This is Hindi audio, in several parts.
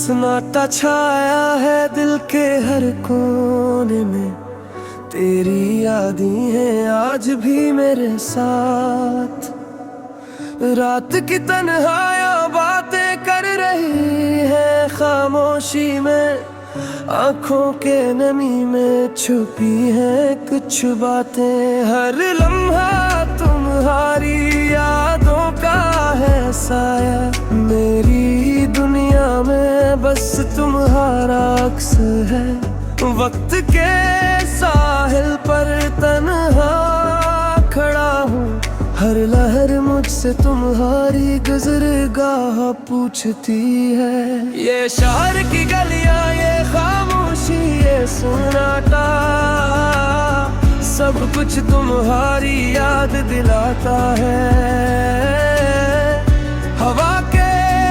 सन्नाटा छाया है दिल के हर कोने में, तेरी यादें हैं आज भी मेरे साथ। रात की तन्हाइयाँ बातें कर रही है खामोशी में, आँखों के नमी में छुपी है कुछ बातें। हर लम्हा तुम्हारी यादों का है साया, मेरी दुनिया में बस तुम्हारा अक्स है। वक्त के साहिल पर तन्हा खड़ा हूँ, हर लहर मुझसे तुम्हारी गुज़रगाह पूछती है। ये शहर की गलियां, ये खामोशी, ये सन्नाटा, सब कुछ तुम्हारी याद दिलाता है। हवा के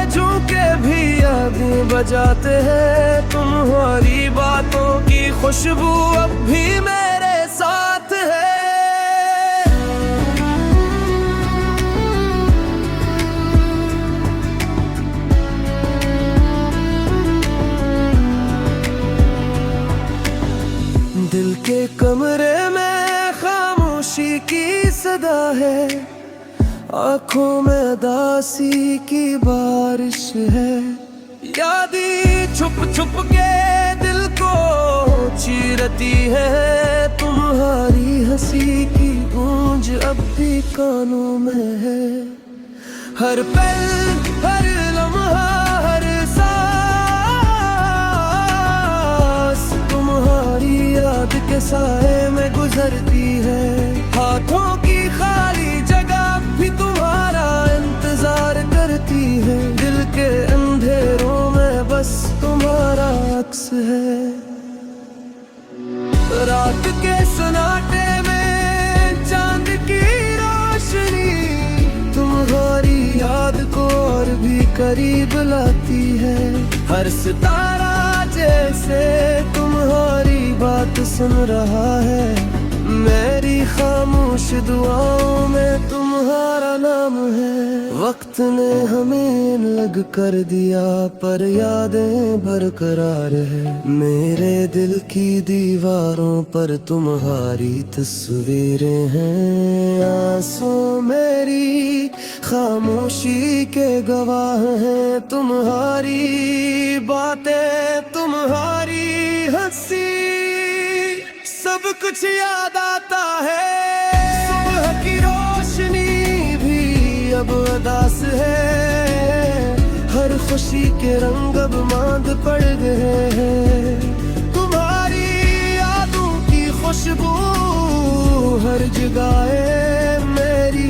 झोंके भी यादें बजाते हैं, तुम्हारी बातों की खुशबू अब भी मेरे साथ है। दिल के कमरे में खामोशी की सदा है, आँखों में उदासी की बारिश है। यादें छुप छुप के दिल को चीरती है, तुम्हारी हंसी की गूंज अब भी कानों में है। हर पल, हर लम्हा, हर याद के साए में गुजरती है। हाथों की खाली जगह भी तुम्हारा इंतजार करती है, दिल के अंधेरों में बस तुम्हारा अक्स है। रात के सन्नाटे में चांद की रोशनी तुम्हारी याद को और भी करीब लाती है। हर सितारा जैसे तुम्हारी बात सुन रहा है, मेरी खामोश दुआओं में तुम्हारा नाम है। वक्त ने हमें लग कर दिया पर यादें बरकरार है, मेरे दिल की दीवारों पर तुम्हारी तस्वीरें हैं। आंसू मेरी खामोशी के गवाह हैं, तुम्हारी बातें, तुम्हारी हंसी, सब कुछ याद आता है। सुबह की रोशनी भी अब उदास है, हर खुशी के रंग अब मांद पड़ गए हैं। तुम्हारी यादों की खुशबू हर जगह है, मेरी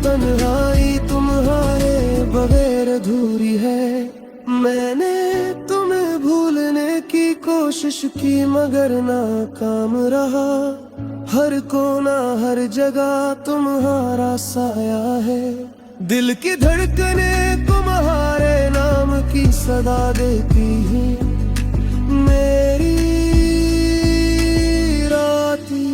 तन्हाई तुम्हारे बगैर अधूरी है। मैंने तुम्हें भूलने की कोशिश की मगर नाकाम रहा, हर कोना हर जगह तुम्हारा साया है। दिल की धड़कने तुम्हारे नाम की सदा देती है, मेरी राती।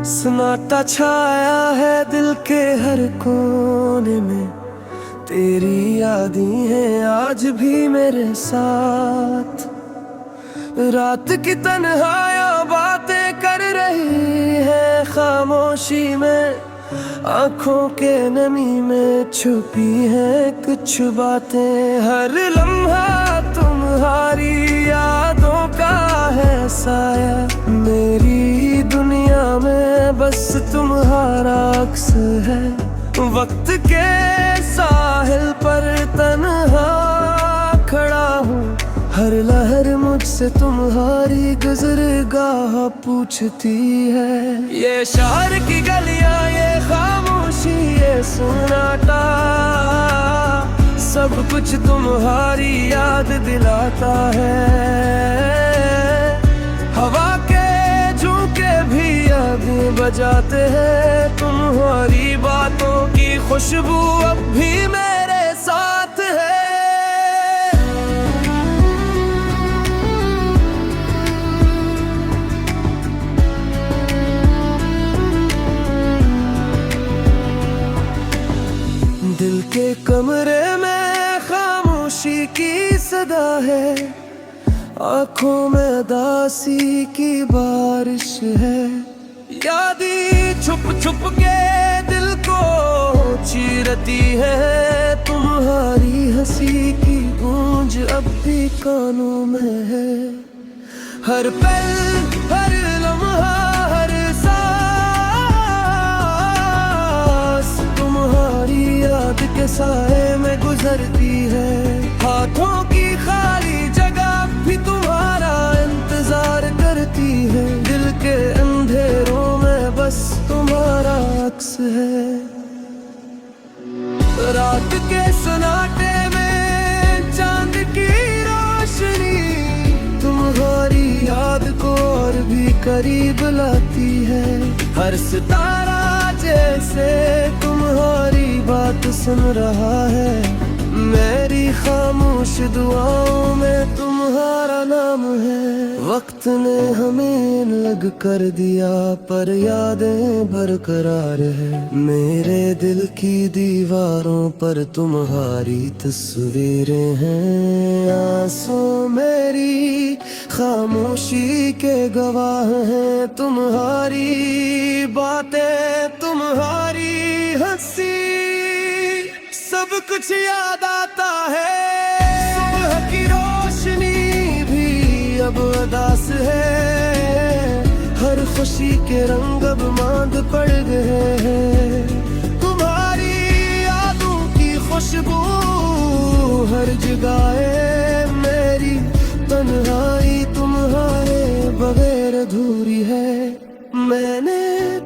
सन्नाटा छाया है दिल के हर कोने में, तेरी यादें हैं आज भी मेरे साथ। रात की तन्हाइयाँ बातें कर रही है खामोशी में, आँखों के नमी में छुपी है कुछ बातें। हर लम्हा तुम्हारी यादों का है साया, मेरी दुनिया में बस तुम्हारा अक्स है। वक्त के साहिल पर तन्हा खड़ा हूँ, हर लहर मुझसे तुम्हारी गुज़रगाह पूछती है। ये शहर की गलियां, ये खामोशी, ये सन्नाटा, सब कुछ तुम्हारी याद दिलाता है। हवा के झोंके भी बजाते हैं। तुम्हारी बातों की खुशबू अब भी मेरे साथ है। दिल के कमरे में खामोशी की सदा है, आंखों में उदासी की बारिश है। यादें छुप छुप के दिल को चीरती है। तुम्हारी हंसी की गूंज अब भी कानों में है। हर पल हर लम्हा हर सांस तुम्हारी याद के साए में गुजरती है। हाथों की खाली जगह भी तुम्हारा इंतजार करती है। दिल के अंधेरों में बस तुम्हारा अक्स है। रात के सन्नाटे में चांद की रोशनी तुम्हारी याद को और भी करीब लाती है। हर सितारा जैसे तुम्हारी बात सुन रहा है। मेरी खामोश दुआओं में तुम्हारा नाम है। वक्त ने हमें लग कर दिया पर यादें बरकरार है। मेरे दिल की दीवारों पर तुम्हारी तस्वीरें हैं। आंसू मेरी खामोशी के गवाह हैं। तुम्हारी बातें तुम्हारी हंसी सब कुछ याद आता है। सुबह की रोशनी भी अब उदास है। हर खुशी के रंग अब मांद पड़ गए हैं। तुम्हारी यादों की खुशबू हर जगह है। मेरी तन्हाई तुम्हारे बगैर अधूरी है। मैंने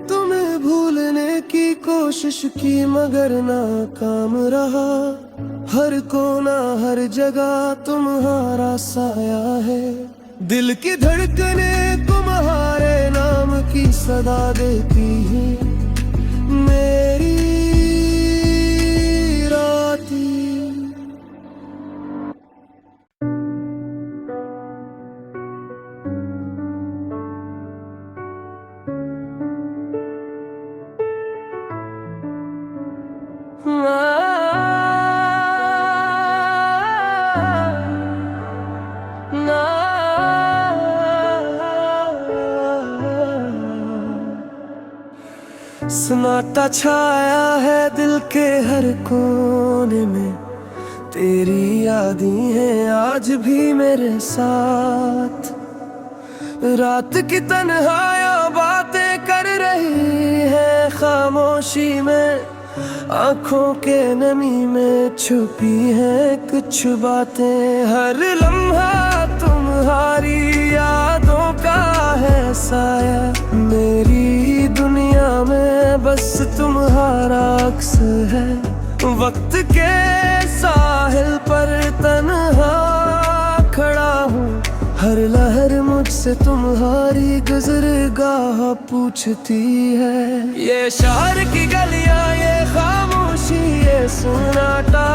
तुम्हें भूलने की कोशिश की मगर नाकाम रहा। हर कोना हर जगह तुम्हारा साया है। दिल की धड़कने तुम्हारे नाम की सदा देती है। मेरी राती सन्नाटा छाया है दिल के हर कोने में। तेरी यादें हैं आज भी मेरे साथ। रात की तन्हाइयाँ बातें कर रही है खामोशी में। आंखों के नमी में छुपी है कुछ बातें। हर लम्हा तुम्हारी यादों का है साया। मेरी दुनिया में बस तुम्हारा अक्स है। वक्त के साहिल पर तन्हा खड़ा हूँ। हर लहर मुझसे तुम्हारी गुज़रगाह पूछती है। ये शहर की गलियां ये खामोशी ये सन्नाटा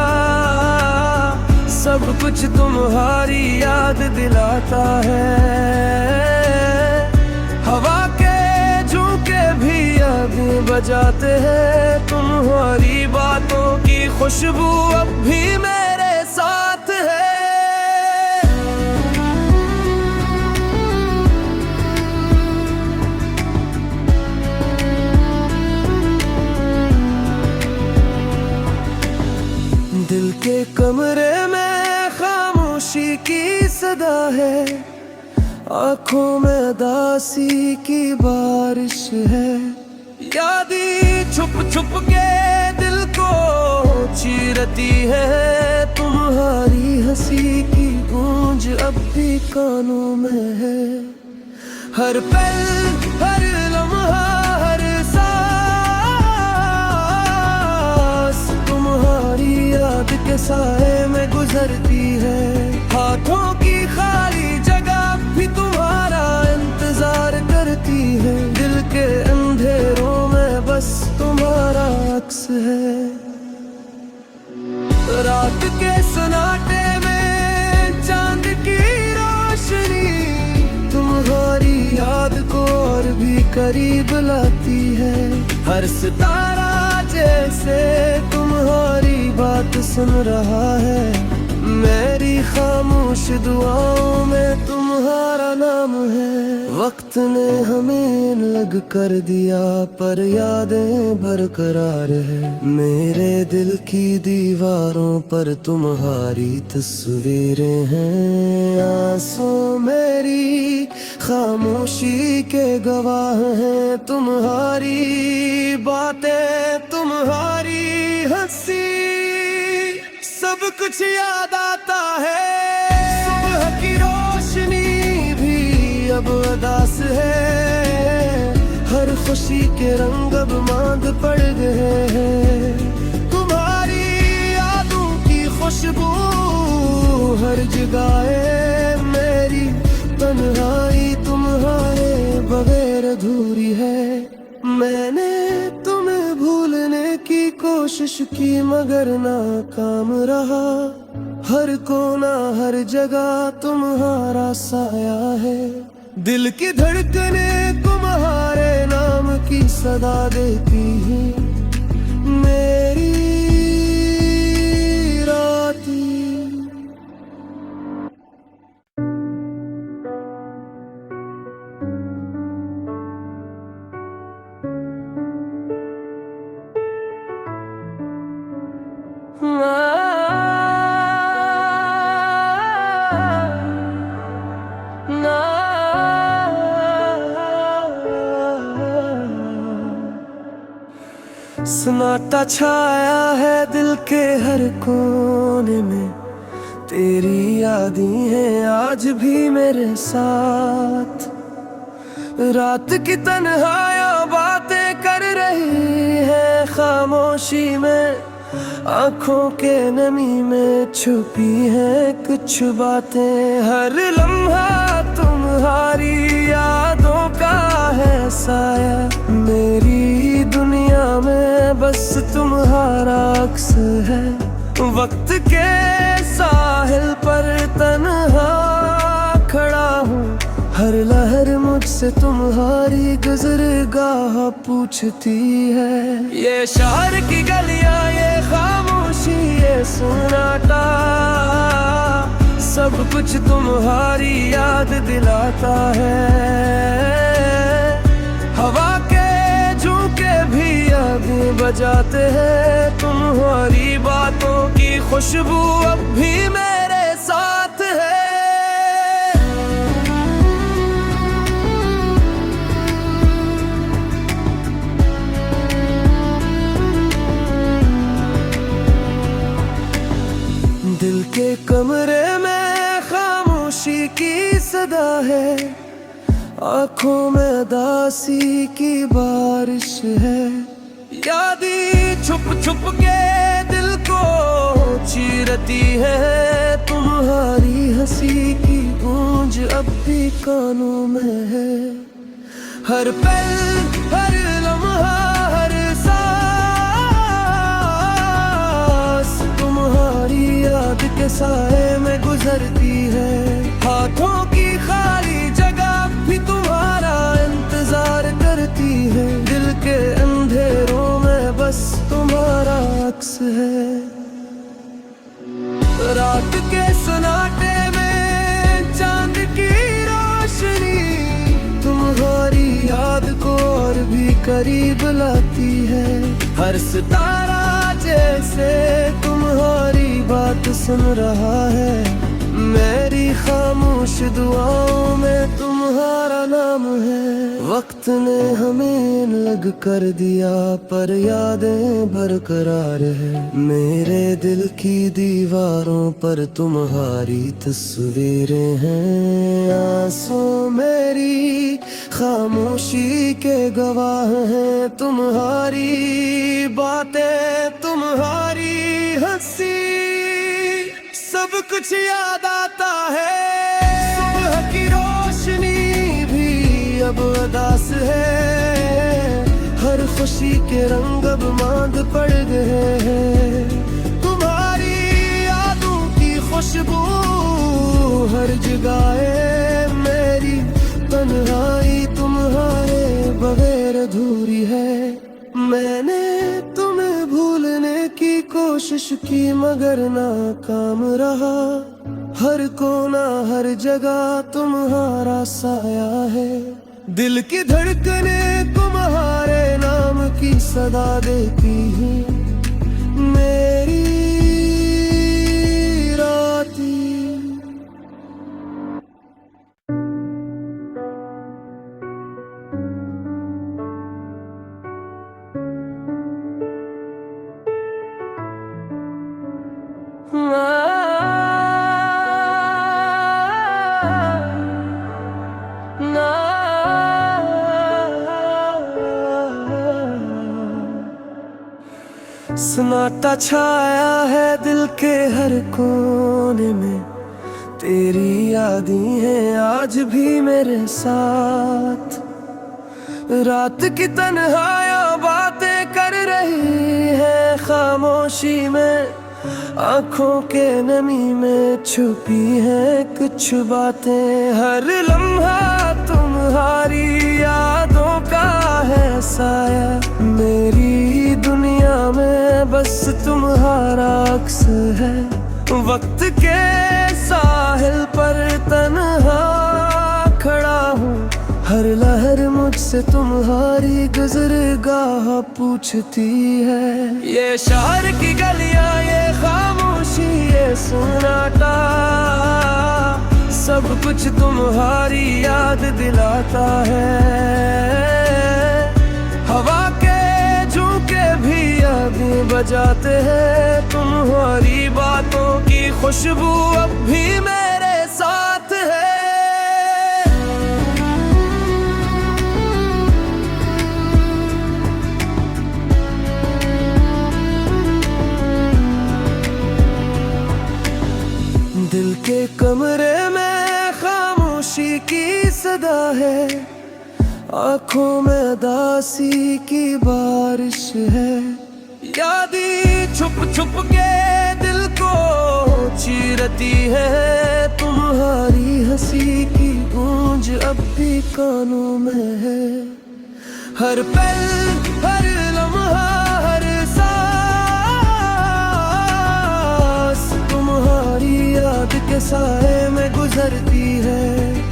सब कुछ तुम्हारी याद दिलाता है। हवा के झोंके भी यादें बजाते हैं। तुम्हारी बातों की खुशबू अब भी मेरे साथ है। दिल के कमरे में खामोशी की सदा है। आंखों में उदासी की बारिश है। यादें छुप छुप के दिल को चीरती है। तुम्हारी हंसी की गूंज अब भी कानों में है। हर पल हर लम्हा हर सांस तुम्हारी याद के साए में गुजरती है। हाथों की खाली जगह भी तुम्हारा इंतजार करती है। दिल के अंदर अंधेरों में बस तुम्हारा अक्स है। रात के सन्नाटे में चांद की रोशनी तुम्हारी याद को और भी करीब लाती है। हर सितारा जैसे तुम्हारी बात सुन रहा है। मेरी खामोश दुआओं में तुम्हारा नाम है। वक्त ने हमें लग कर दिया पर यादें बरकरार है। मेरे दिल की दीवारों पर तुम्हारी तस्वीरें हैं। आंसू मेरी खामोशी के गवाह हैं। तुम्हारी बातें तुम्हारी हंसी सब कुछ याद आता है। सुबह की रोशनी भी अब उदास है। हर खुशी के रंग अब मांग पड़ गए हैं। तुम्हारी यादों की खुशबू हर जगह है। मेरी तन्हाई तुम्हारे बगैर अधूरी है। मैंने तुम्हें भूलने की कोशिश की मगर नाकाम रहा। हर कोना हर जगह तुम्हारा साया है। दिल की धड़कने तुम्हारे नाम की सदा देती है। मेरी राती सन्नाटा छाया है दिल के हर कोने में। तेरी यादें हैं आज भी मेरे साथ। रात की तन्हाइयाँ बातें कर रही है खामोशी में। आँखों के नमी में छुपी है कुछ बातें। हर लम्हा तुम्हारी यादों का है साया। मेरी दुनिया में बस तुम्हारा अक्स है। वक्त के साहिल पर तन्हा खड़ा हूँ। हर लहर मुझसे तुम्हारी गुज़रगाह पूछती है। ये शहर की गलियां ये खामोशी ये सन्नाटा सब कुछ तुम्हारी याद दिलाता है। हवा के झोंके भी यादें बजाते हैं। तुम्हारी बातों की खुशबू अब भी मेरे साथ है। दिल के कमरे में खामोशी की सदा है। आँखों में उदासी की बारिश है। यादें छुप छुप के दिल को चीरती है। तुम्हारी हंसी की गूंज अब भी कानों में है। हर पल हर लम्हा हर सांस तुम्हारी याद के साए में गुजरती है। हाथों की खाली जगह भी तुम्हारा इंतजार करती है। दिल के अंधेरों में बस तुम्हारा अक्स है। रात के सन्नाटे में चांद की रोशनी तुम्हारी याद को और भी करीब लाती है। हर सितारा जैसे तुम्हारी बात सुन रहा है। मेरी खामोश दुआओं में तुम्हारा नाम है। वक्त ने हमें लग कर दिया पर यादें बरकरार है। मेरे दिल की दीवारों पर तुम्हारी तस्वीरें हैं। आंसू मेरी खामोशी के गवाह हैं। तुम्हारी बातें तुम्हारी हंसी सब कुछ याद आता है। सुबह की रोशनी भी अब उदास है। खुशी के रंग अब मांद पड़ गए हैं। तुम्हारी यादों की खुशबू हर जगह है, मेरी तन्हाई तुम्हारे बगैर अधूरी है। मैंने तुम्हें भूलने की कोशिश की मगर नाकाम रहा। हर कोना हर जगह तुम्हारा साया है। दिल की धड़कने तुम्हारे नाम की सदा देती है। मेरी राती सन्नाटा छाया है दिल के हर कोने में। तेरी यादें हैं आज भी मेरे साथ। रात की तन्हाइयाँ बातें कर रही है खामोशी में। आँखों के नमी में छुपी है कुछ बातें। हर लम्हा तुम्हारी यादों का है साया। मेरी दुनिया में बस तुम्हारा अक्स है। वक्त के साहिल पर तन्हा खड़ा हूँ। हर लहर मुझसे तुम्हारी गुज़रगाह पूछती है। ये शहर की गलियां, ये खामोशी, ये सन्नाटा, सब कुछ तुम्हारी याद दिलाता है। हवा के झोंके भी अभी बजाते हैं। तुम्हारी बातों की खुशबू अब भी मेरे साथ है। दिल के कमरे में खामोशी की सदा है। आँखों में दासी की बारिश है। यादें छुप छुप के दिल को चीरती है। तुम्हारी हंसी की गूंज अब भी कानों में है। हर पल हर लम्हा हर सांस तुम्हारी याद के साए में गुजरती है।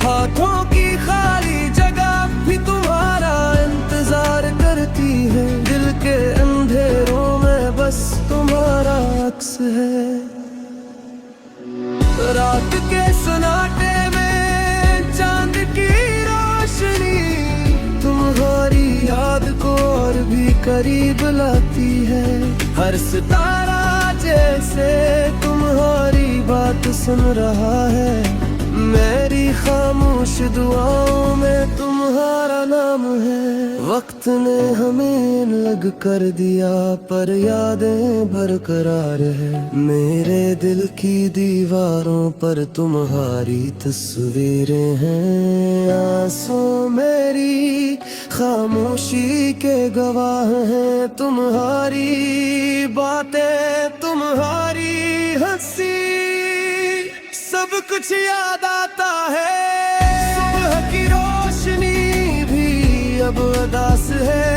हाथों की खाली जगह भी तुम्हारा इंतजार करती है। दिल के अंधेरों में बस तुम्हारा अक्स है। रात के सन्नाटे में चांद की रोशनी तुम्हारी याद को और भी करीब लाती है। हर सितारा जैसे तुम्हारी बात सुन रहा है। मेरी खामोश दुआओं में तुम्हारा नाम है। वक्त ने हमें लग कर दिया पर यादें बरकरार है। मेरे दिल की दीवारों पर तुम्हारी तस्वीरें हैं। आंसू मेरी खामोशी के गवाह हैं। तुम्हारी बातें तुम्हारी हंसी सब कुछ याद आता है। सुबह की रोशनी भी अब उदास है।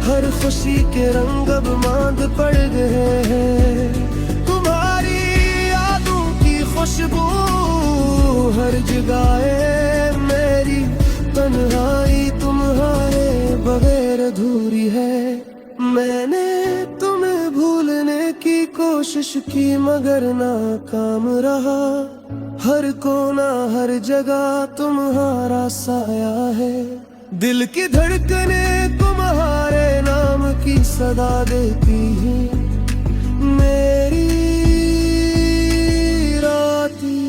हर खुशी के रंग अब मांद पड़ गए हैं। तुम्हारी यादों की खुशबू हर जगह है। मेरी तन्हाई तुम्हारे बगैर अधूरी है। मैंने तुम्हें भूलने की कोशिश की मगर नाकाम रहा। हर कोना हर जगह तुम्हारा साया है। दिल की धड़कने तुम्हारे नाम की सदा देती है। मेरी राती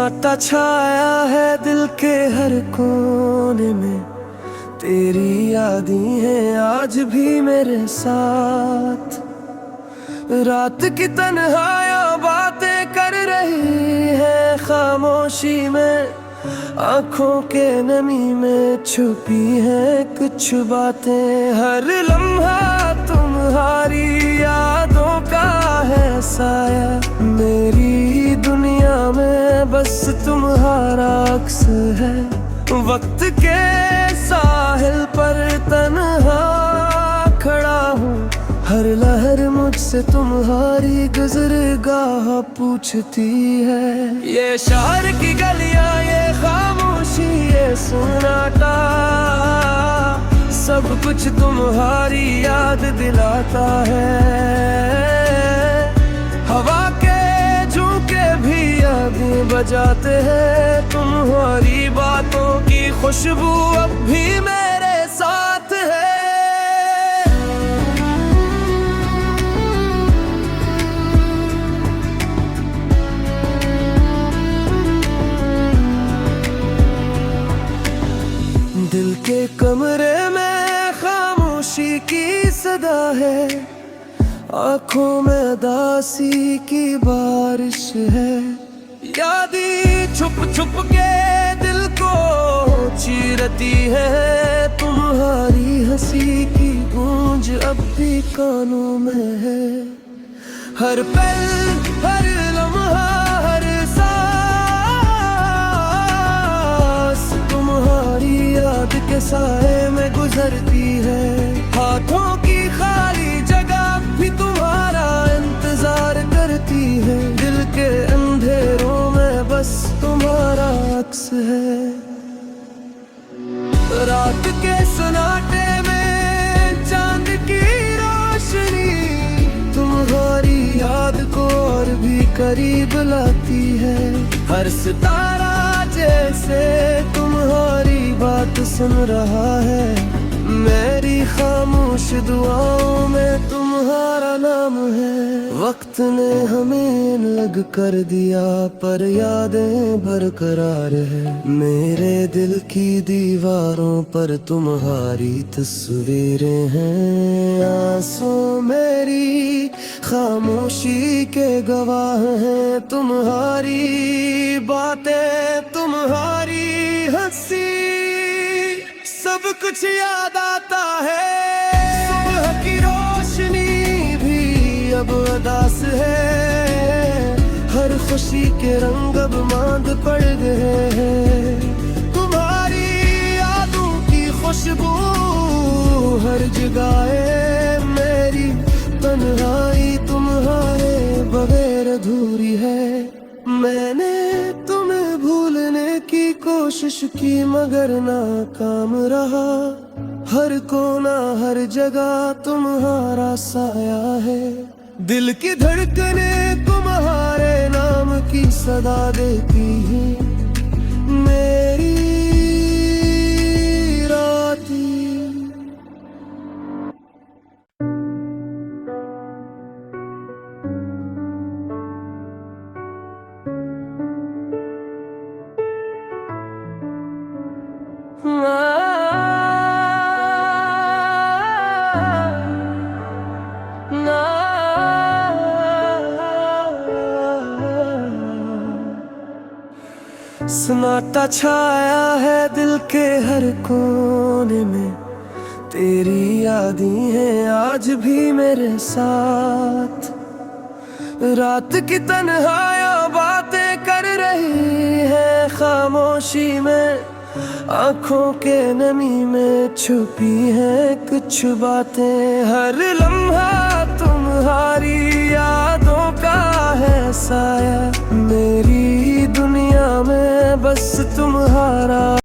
सन्नाटा छाया है दिल के हर कोने में, तेरी यादें हैं आज भी मेरे साथ। रात की तन्हाइयाँ बातें कर रही है खामोशी में, आँखों के नमी में छुपी है कुछ बातें। हर लम्हा तुम्हारी यादों का है साया, मेरी दुनिया में बस तुम्हारा अक्स है। वक्त के साहिल पर तन्हा खड़ा हूँ, हर लहर मुझसे तुम्हारी गुज़रगाह पूछती है। ये शहर की गलियां, ये खामोशी, ये सन्नाटा, सब कुछ तुम्हारी याद दिलाता है। हवा के झोंके भी यादें बजाते हैं, तुम्हारी बातों की खुशबू अब भी मेरे साथ है। दिल के कमरे में खामोशी की सदा है, आँखों में उदासी की बारिश है। यादें छुप छुप के दिल को चीरती है, तुम्हारी हंसी की गूंज अब भी कानों में है। हर पल, हर लम्हा, हर सांस तुम्हारी याद के साए में गुजरती है। हाथों की खाली जगह भी तुम्हारा इंतजार करती है, दिल के अंधेरों में बस तुम्हारा अक्स है। रात के सन्नाटे में चांद की रोशनी तुम्हारी याद को और भी करीब लाती है। हर सितारा जैसे तुम्हारी बात सुन रहा है, मेरी खामोश दुआओं में तुम्हारा नाम है। वक्त ने हमें लग कर दिया पर यादें बरकरार है, मेरे दिल की दीवारों पर तुम्हारी तस्वीरें हैं। आंसू मेरी खामोशी के गवाह हैं, तुम्हारी बातें, तुम्हारी हंसी, सब कुछ याद आता है। सुबह की रोशनी भी अब उदास है, हर खुशी के रंग अब मांद पड़ गए हैं। तुम्हारी यादों की खुशबू हर जगह है, मेरी तन्हाई तुम्हारे बगैर अधूरी है। मैंने तुम्हें भूलने की कोशिश की मगर नाकाम रहा, हर कोना हर जगह तुम्हारा साया है। दिल की धड़कने तुम्हारे नाम की सदा देती है, मेरी राती। सन्नाटा छाया है दिल के हर कोने में, तेरी यादें हैं आज भी मेरे साथ। रात की तन्हाइयाँ बातें कर रही है खामोशी में, आँखों के नमी में छुपी है कुछ बातें। हर लम्हा तुम्हारी यादों का है साया, मेरी दुनिया में बस तुम्हारा